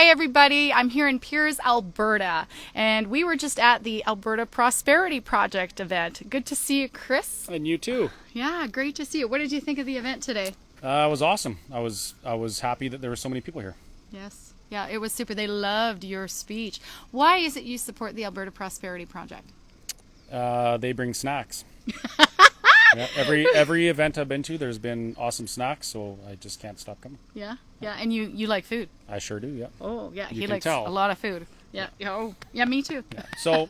Hi, everybody. I'm here in Piers, Alberta, and we were just at the Alberta Prosperity Project event. Good to see you, Chris. And you too. Yeah, great to see you. What did you think of the event today? It was awesome. I was happy that there were so many people here. Yes. Yeah, it was super. They loved your speech. Why is it you support the Alberta Prosperity Project? They bring snacks. Yeah, every event I've been to, there's been awesome snacks, so I just can't stop coming. Yeah, yeah, and you like food. I sure do. Yeah. Oh, yeah, You he can likes tell. a lot of food. Yeah. Oh, yeah, me too. Yeah. So,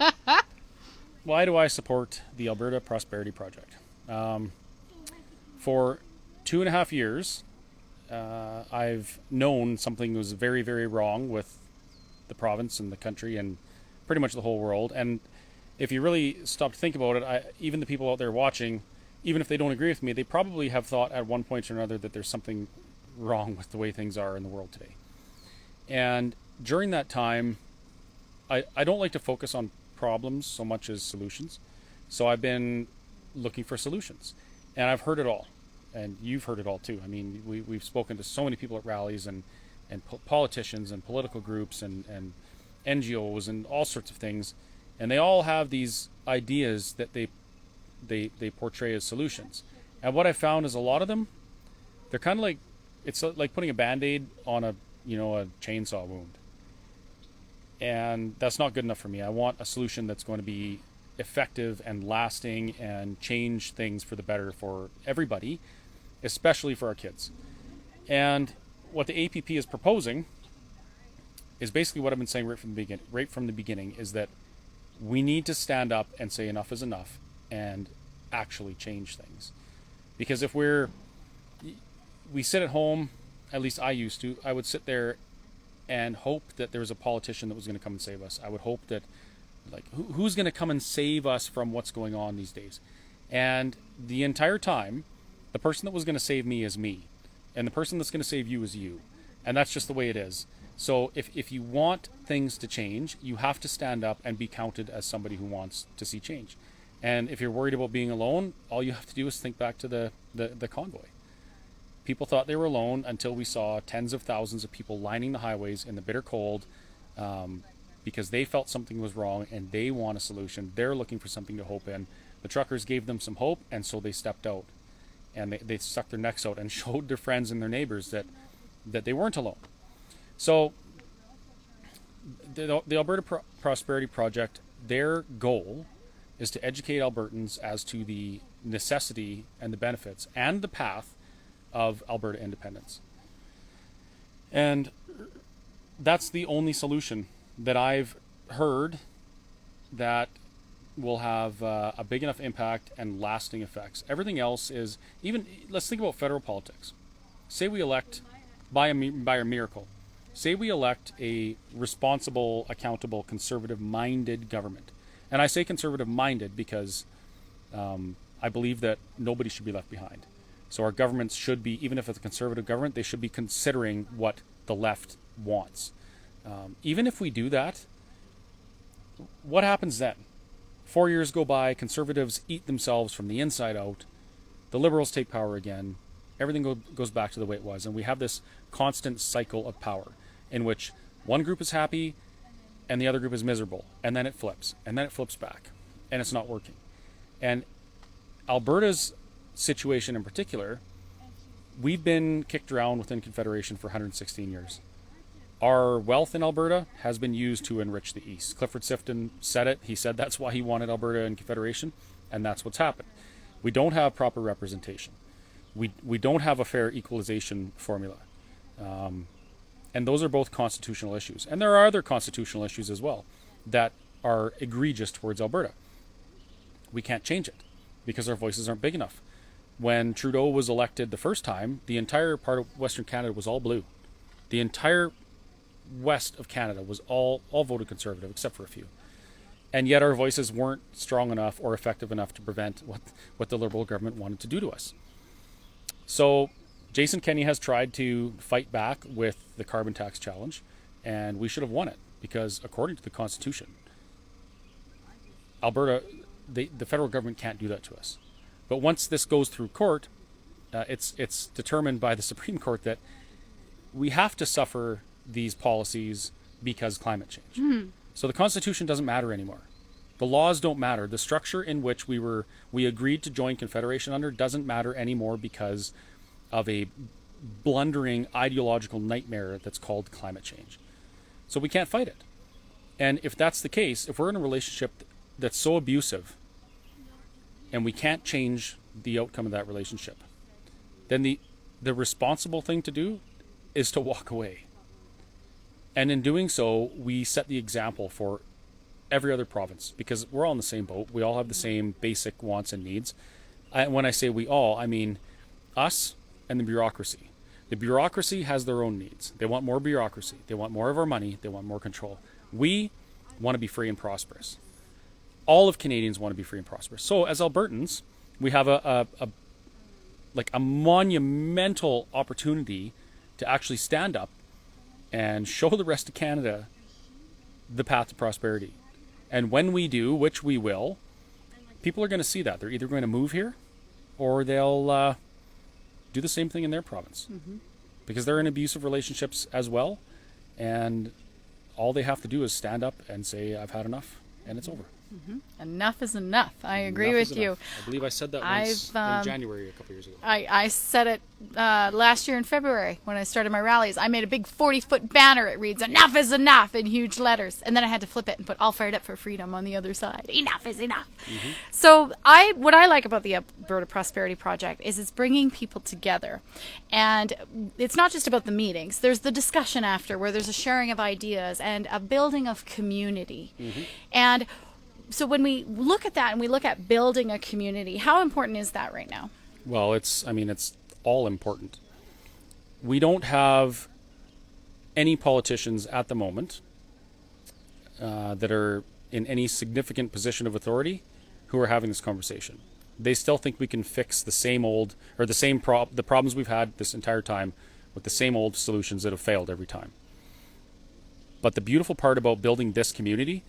why do I support the Alberta Prosperity Project? For 2.5 years, I've known something was very, very wrong with the province and the country and pretty much the whole world. And if you really stop to think about it, even the people out there watching, even if they don't agree with me, they probably have thought at one point or another that there's something wrong with the way things are in the world today. And during that time, I don't like to focus on problems so much as solutions. So I've been looking for solutions. And I've heard it all. And you've heard it all too. I mean, we've spoken to so many people at rallies and politicians and political groups and NGOs and all sorts of things. And they all have these ideas that they portray as solutions. And what I found is a lot of them, they're kind of like, it's like putting a Band-Aid on a chainsaw wound. And that's not good enough for me. I want a solution that's going to be effective and lasting and change things for the better for everybody, especially for our kids. And what the APP is proposing is basically what I've been saying right from the beginning, is that we need to stand up and say enough is enough and actually change things. Because if we sit at home, at least I used to, I would sit there and hope that there was a politician that was going to come and save us. I would hope that, like, who's going to come and save us from what's going on these days? And the entire time, the person that was going to save me is me. And the person that's going to save you is you. And that's just the way it is. So if you want things to change, you have to stand up and be counted as somebody who wants to see change. And if you're worried about being alone, all you have to do is think back to the convoy. People thought they were alone until we saw tens of thousands of people lining the highways in the bitter cold because they felt something was wrong and they want a solution. They're looking for something to hope in. The truckers gave them some hope, and so they stepped out. And they stuck their necks out and showed their friends and their neighbors that they weren't alone. So the Alberta Prosperity Project, their goal is to educate Albertans as to the necessity and the benefits and the path of Alberta independence. And that's the only solution that I've heard that will have a big enough impact and lasting effects. Everything else is, even, let's think about federal politics. Say we elect, by a miracle, say we elect a responsible, accountable, conservative-minded government. And I say conservative-minded because I believe that nobody should be left behind. So our governments should be, even if it's a conservative government, they should be considering what the left wants. Even if we do that, what happens then? 4 years go by, conservatives eat themselves from the inside out, the liberals take power again, everything goes back to the way it was, and we have this constant cycle of power in which one group is happy and the other group is miserable, and then it flips, and then it flips back, and it's not working. And Alberta's situation in particular, we've been kicked around within Confederation for 116 years. Our wealth in Alberta has been used to enrich the East. Clifford Sifton said it. He said that's why he wanted Alberta in Confederation, and that's what's happened. We don't have proper representation. We don't have a fair equalization formula. And those are both constitutional issues. And there are other constitutional issues as well that are egregious towards Alberta. We can't change it because our voices aren't big enough. When Trudeau was elected the first time, the entire part of Western Canada was all blue. The entire west of Canada was all voted Conservative, except for a few. And yet our voices weren't strong enough or effective enough to prevent what the Liberal government wanted to do to us. So Jason Kenney has tried to fight back with the carbon tax challenge, and we should have won it, because according to the Constitution, Alberta, the federal government can't do that to us. But once this goes through court, it's determined by the Supreme Court that we have to suffer these policies because climate change. So the Constitution doesn't matter anymore. The laws don't matter. The structure in which we agreed to join Confederation under doesn't matter anymore because of a blundering ideological nightmare that's called climate change. So we can't fight it. And if that's the case, if we're in a relationship that's so abusive and we can't change the outcome of that relationship, then the responsible thing to do is to walk away. And in doing so, we set the example for every other province, because we're all in the same boat. We all have the same basic wants and needs. When I say we all, I mean us and the bureaucracy. The bureaucracy has their own needs. They want more bureaucracy. They want more of our money. They want more control. We want to be free and prosperous. All of Canadians want to be free and prosperous. So as Albertans, we have a monumental opportunity to actually stand up and show the rest of Canada the path to prosperity. And when we do, which we will, people are going to see that. They're either going to move here or they'll do the same thing in their province. Because they're in abusive relationships as well. And all they have to do is stand up and say, I've had enough, and it's over. Enough is enough. I agree Enough with is you. enough. I believe I said that once in January a couple years ago. I said it last year in February when I started my rallies. I made a big 40-foot banner. It reads, "Enough is enough," in huge letters. And then I had to flip it and put "All fired up for freedom" on the other side. Enough is enough. So what I like about the Alberta Prosperity Project is it's bringing people together. And it's not just about the meetings. There's the discussion after, where there's a sharing of ideas and a building of community. And so when we look at that and we look at building a community, how important is that right now? Well, it's all important. We don't have any politicians at the moment that are in any significant position of authority who are having this conversation. They still think we can fix the same old, or the problems we've had this entire time with the same old solutions that have failed every time. But the beautiful part about building this community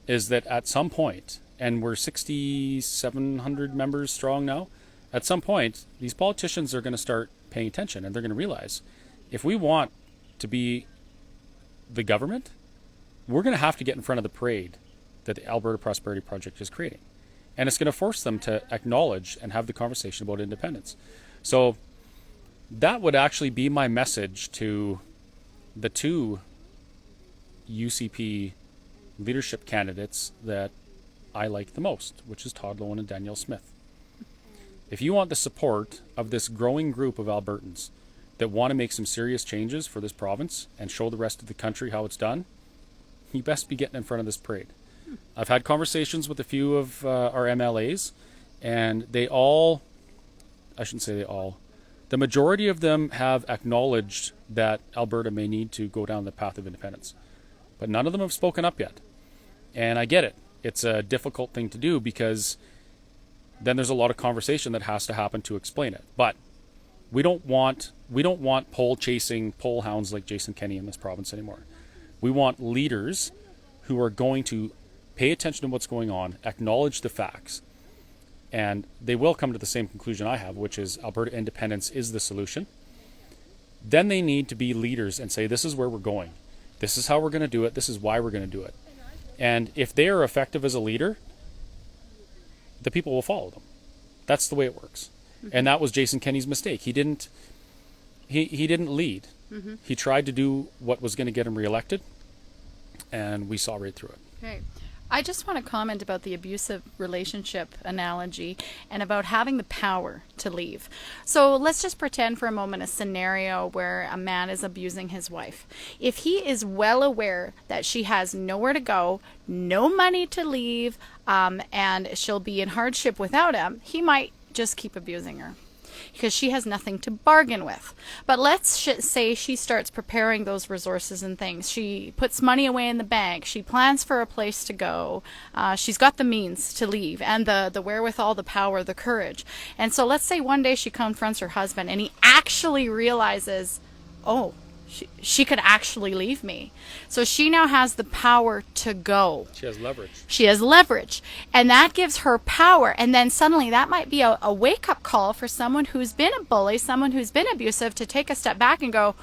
is that at some point, and we're 6,700 members strong now, at some point, these politicians are going to start paying attention, and they're going to realize if we want to be the government, we're going to have to get in front of the parade that the Alberta Prosperity Project is creating. And it's going to force them to acknowledge and have the conversation about independence. So that would actually be my message to the two UCP leadership candidates that I like the most, which is Todd Lowen and Danielle Smith. If you want the support of this growing group of Albertans that want to make some serious changes for this province and show the rest of the country how it's done, you best be getting in front of this parade. I've had conversations with a few of our MLAs, and the majority of them have acknowledged that Alberta may need to go down the path of independence. But none of them have spoken up yet. And I get it. It's a difficult thing to do because then there's a lot of conversation that has to happen to explain it. But we don't want poll hounds like Jason Kenney in this province anymore. We want leaders who are going to pay attention to what's going on, acknowledge the facts, and they will come to the same conclusion I have, which is Alberta independence is the solution. Then they need to be leaders and say, this is where we're going. This is how we're going to do it. This is why we're going to do it. And if they are effective as a leader, the people will follow them. That's the way it works. And that was Jason Kenney's mistake. He didn't lead. He tried to do what was going to get him reelected, and we saw right through it. Okay. I just want to comment about the abusive relationship analogy and about having the power to leave. So let's just pretend for a moment a scenario where a man is abusing his wife. If he is well aware that she has nowhere to go, no money to leave, and she'll be in hardship without him, he might just keep abusing her because she has nothing to bargain with. But let's say she starts preparing those resources and things. She puts money away in the bank. She plans for a place to go. She's got the means to leave and the wherewithal, the power, the courage. And so let's say one day she confronts her husband and he actually realizes, oh, she could actually leave me. So she now has the power to go. She has leverage. She has leverage. And that gives her power. And then suddenly that might be a wake-up call for someone who's been a bully, someone who's been abusive, to take a step back and go,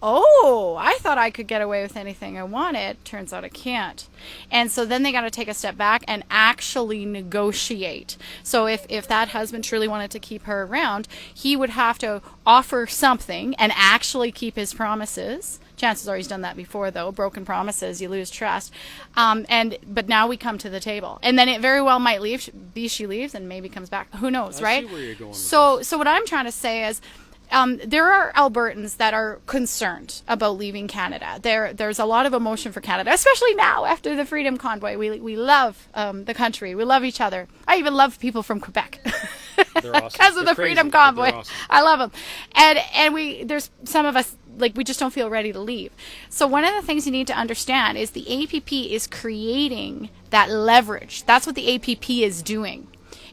oh, I thought I could get away with anything I wanted. Turns out I can't. And so then they got to take a step back and actually negotiate. So if that husband truly wanted to keep her around, he would have to offer something and actually keep his promises. Chances are he's done that before, though. Broken promises, you lose trust. But now we come to the table, and then it very well might leave. She leaves and maybe comes back. Who knows, right? I see where you're going with So what I'm trying to say is, there are Albertans that are concerned about leaving Canada. There's a lot of emotion for Canada, especially now after the Freedom Convoy. We love the country. We love each other. I even love people from Quebec. They're awesome. Because of the crazy, Freedom but Convoy. they're awesome. I love them. And there's some of us, like, we just don't feel ready to leave. So one of the things you need to understand is the APP is creating that leverage. That's what the APP is doing.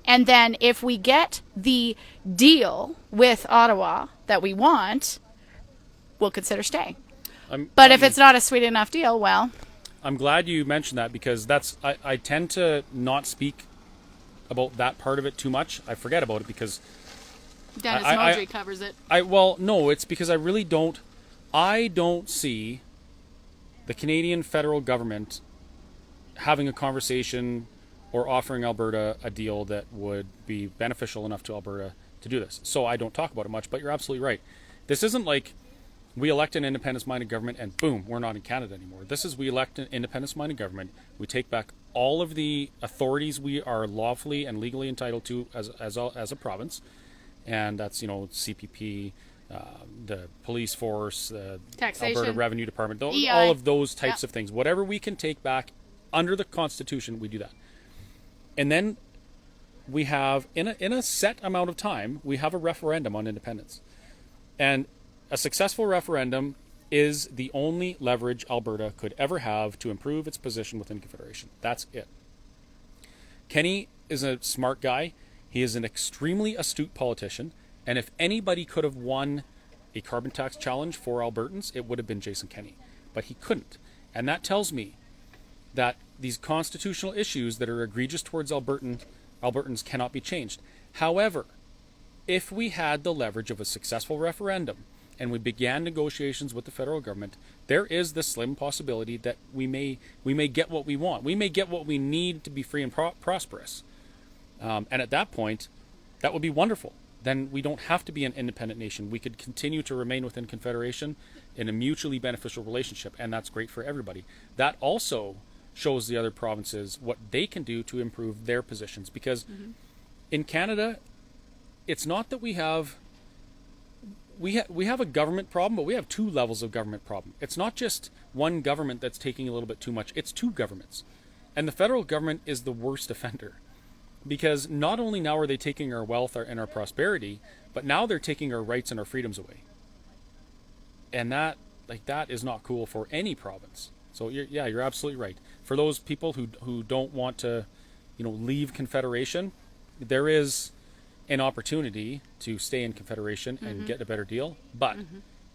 And then if we get the deal with Ottawa that we want, we'll consider staying. But if it's not a sweet enough deal, well... I'm glad you mentioned that, because I tend to not speak about that part of it too much. I forget about it because... Dennis Modry covers it. No, it's because I don't see the Canadian federal government having a conversation or offering Alberta a deal that would be beneficial enough to Alberta to do this. So I don't talk about it much, but you're absolutely right. This isn't like we elect an independence-minded government and boom, we're not in Canada anymore. This is we elect an independence-minded government, we take back all of the authorities we are lawfully and legally entitled to as a province, and that's, CPP, the police force, the Taxation, Alberta Revenue Department, EI. all of those types of things. Whatever we can take back under the Constitution, we do that. And then we have, in a set amount of time, we have a referendum on independence. And a successful referendum is the only leverage Alberta could ever have to improve its position within Confederation. That's it. Kenny is a smart guy. He is an extremely astute politician. And if anybody could have won a carbon tax challenge for Albertans, it would have been Jason Kenney. But he couldn't. And that tells me that these constitutional issues that are egregious towards Albertans cannot be changed. However, if we had the leverage of a successful referendum and we began negotiations with the federal government, there is the slim possibility that we may get what we want. We may get what we need to be free and prosperous. And at that point, that would be wonderful. Then we don't have to be an independent nation. We could continue to remain within Confederation in a mutually beneficial relationship, and that's great for everybody. That also shows the other provinces what they can do to improve their positions. Because in Canada, it's not that we have a government problem, but we have two levels of government problem. It's not just one government that's taking a little bit too much. It's two governments. And the federal government is the worst offender. Because not only now are they taking our wealth and our prosperity, but now they're taking our rights and our freedoms away. And that is not cool for any province. So you're absolutely right. For those people who don't want to, leave Confederation, there is an opportunity to stay in Confederation and get a better deal. But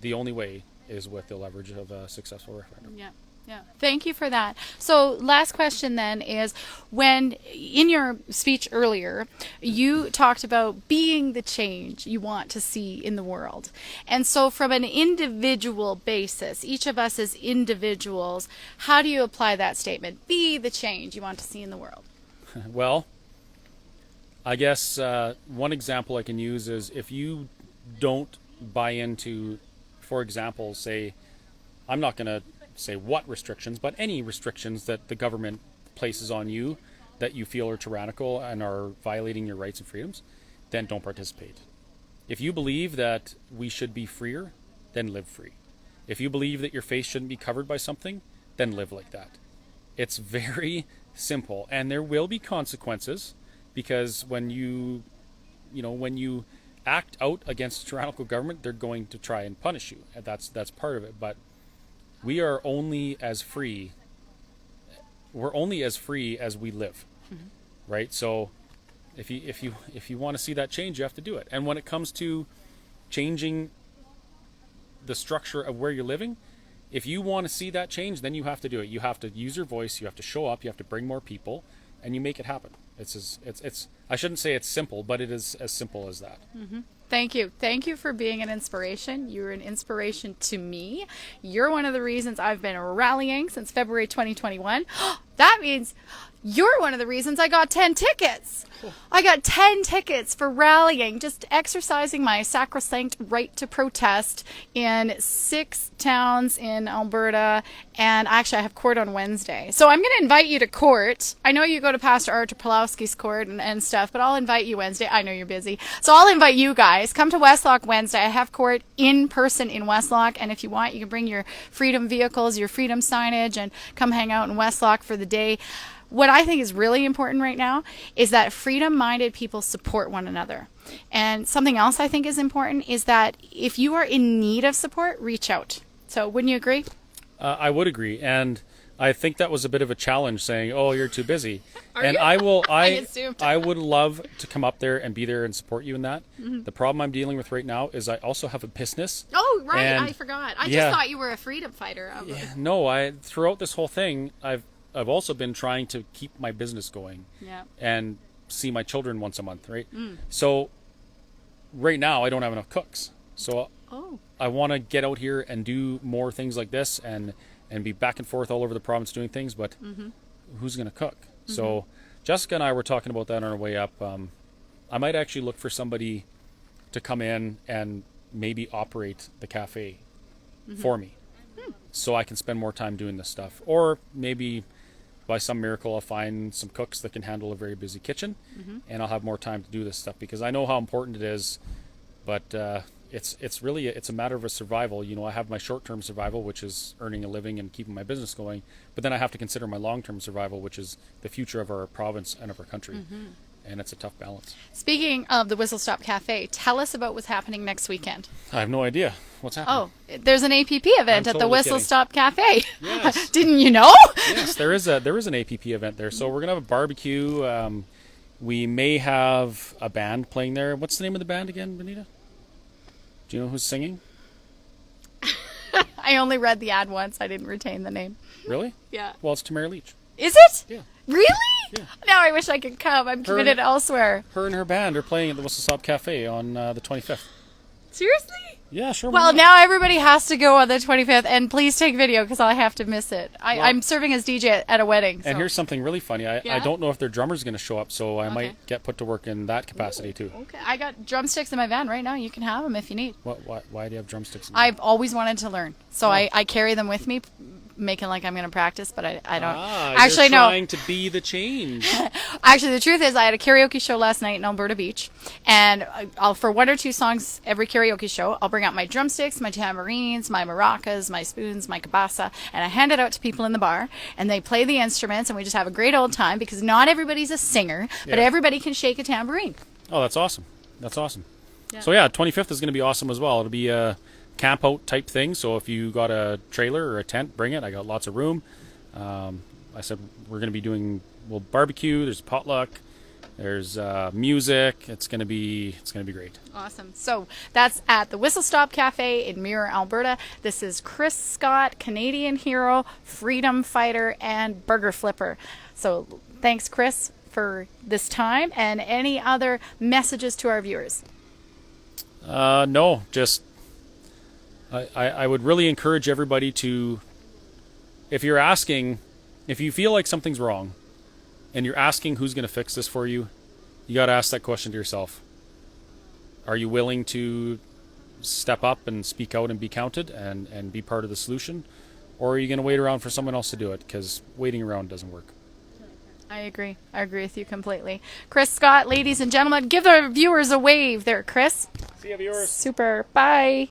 the only way is with the leverage of a successful referendum. Yeah. Yeah. Thank you for that. So last question then is, when in your speech earlier, you talked about being the change you want to see in the world. And so from an individual basis, each of us as individuals, how do you apply that statement? Be the change you want to see in the world. Well, I guess one example I can use is if you don't buy into, for example, say, I'm not going to say what restrictions, but any restrictions that the government places on you that you feel are tyrannical and are violating your rights and freedoms, then don't participate. If you believe that we should be freer, then live free. If you believe that your face shouldn't be covered by something, then live like that. It's very simple, and there will be consequences, because when you act out against a tyrannical government, they're going to try and punish you. And that's part of it. But we are only as free. We're only as free as we live, right? So, if you want to see that change, you have to do it. And when it comes to changing the structure of where you're living, if you want to see that change, then you have to do it. You have to use your voice. You have to show up. You have to bring more people, and you make it happen. It's I shouldn't say it's simple, but it is as simple as that. Thank you. Thank you for being an inspiration. You're an inspiration to me. You're one of the reasons I've been rallying since February 2021. That means you're one of the reasons I got 10 tickets. I got 10 tickets for rallying, just exercising my sacrosanct right to protest in 6 towns in Alberta. And actually, I have court on Wednesday. So I'm going to invite you to court. I know you go to Pastor Artur Pawlowski's court and stuff, but I'll invite you Wednesday. I know you're busy. So I'll invite you guys. Come to Westlock Wednesday. I have court in person in Westlock. And if you want, you can bring your freedom vehicles, your freedom signage, and come hang out in Westlock for the day. What I think is really important right now is that freedom-minded people support one another. And something else I think is important is that if you are in need of support, reach out. So wouldn't you agree? I would agree. And I think that was a bit of a challenge saying, oh, you're too busy. Are and you? I would love to come up there and be there and support you in that. The problem I'm dealing with right now is I also have a business. Oh, right. And I forgot. I just thought you were a freedom fighter. No, throughout this whole thing, I've also been trying to keep my business going and see my children once a month, right? So right now I don't have enough cooks. So I want to get out here and do more things like this and be back and forth all over the province doing things, but who's going to cook? So Jessica and I were talking about that on our way up. I might actually look for somebody to come in and maybe operate the cafe for me so I can spend more time doing this stuff. Or maybe by some miracle I'll find some cooks that can handle a very busy kitchen and I'll have more time to do this stuff because I know how important it is, but it's really a matter of a survival. You know, I have my short-term survival, which is earning a living and keeping my business going, but then I have to consider my long-term survival, which is the future of our province and of our country. And it's a tough balance. Speaking of the Whistle Stop Cafe, tell us about what's happening next weekend. I have no idea. What's happening? Oh, there's an APP event at the Whistle Stop Cafe. Yes. Didn't you know? Yes, there is an APP event there. So we're going to have a barbecue. We may have a band playing there. What's the name of the band again, Benita? Do you know who's singing? I only read the ad once. I didn't retain the name. Really? Yeah. Well, it's Tamara Leach. Is it? Yeah. Really? Yeah. Now I wish I could come. I'm committed elsewhere. Her and her band are playing at the Whistle Stop Cafe on the 25th. Seriously? Yeah, sure. Well, now everybody has to go on the 25th, and please take video because I'll have to miss it. I'm serving as DJ at a wedding. So. And here's something really funny. I don't know if their drummer's going to show up, so I might get put to work in that capacity too. Okay, I got drumsticks in my van right now. You can have them if you need. Why do you have drumsticks? I've always wanted to learn, so I carry them with me, making like I'm going to practice, but I don't. Actually, you're trying to be the change. Actually, the truth is I had a karaoke show last night in Alberta Beach, and I'll for 1 or 2 songs every karaoke show, I'll bring out my drumsticks, my tambourines, my maracas, my spoons, my cabasa, and I hand it out to people in the bar, and they play the instruments, and we just have a great old time because not everybody's a singer, but everybody can shake a tambourine. Oh, that's awesome. That's awesome. Yeah. So yeah, 25th is going to be awesome as well. It'll be a camp out type thing, so if you got a trailer or a tent, bring it. I got lots of room. I said we're going to be doing barbecue, there's potluck, there's music. It's going to be great. Awesome. So that's at the Whistle Stop Cafe in Mirror, Alberta. This is Chris Scott, Canadian hero, freedom fighter, and burger flipper. So thanks, Chris, for this time. And any other messages to our viewers? No, just I would really encourage everybody to, if you feel like something's wrong and you're asking who's going to fix this for you, you got to ask that question to yourself. Are you willing to step up and speak out and be counted and be part of the solution? Or are you going to wait around for someone else to do it? Because waiting around doesn't work. I agree. I agree with you completely. Chris Scott, ladies and gentlemen, give our viewers a wave there, Chris. See you, viewers. Super. Bye.